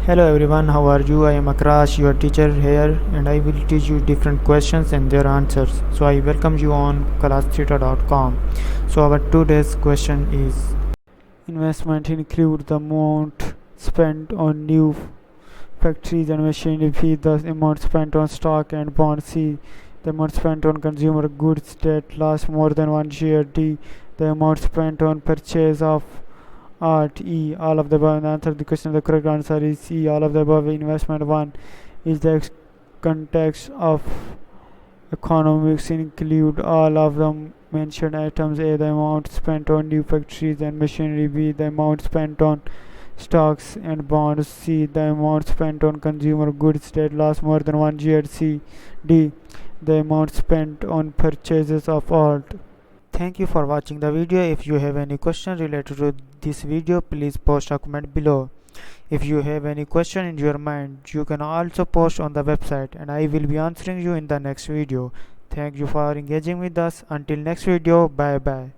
Hello everyone, how are you? I am Akrash, your teacher here, and I will teach you different questions and their answers. So I welcome you on classtheta.com. So our today's question is: investment include the amount spent on new factories and machinery, B, the amount spent on stock and bonds, C, the amount spent on consumer goods that last more than 1 year, D, the amount spent on purchase of art, E, all of the above. And answer the question. The correct answer is C, all of the above. Investment 1 is the context of economics include all of the mentioned items. A, the amount spent on new factories and machinery. B, the amount spent on stocks and bonds. C, the amount spent on consumer goods that last more than 1 year. D, the amount spent on purchases of art. Thank you for watching the video. If you have any question related to this video, please post a comment below. If you have any question in your mind, you can also post on the website and I will be answering you in the next video. Thank you for engaging with us. Until next video, bye bye.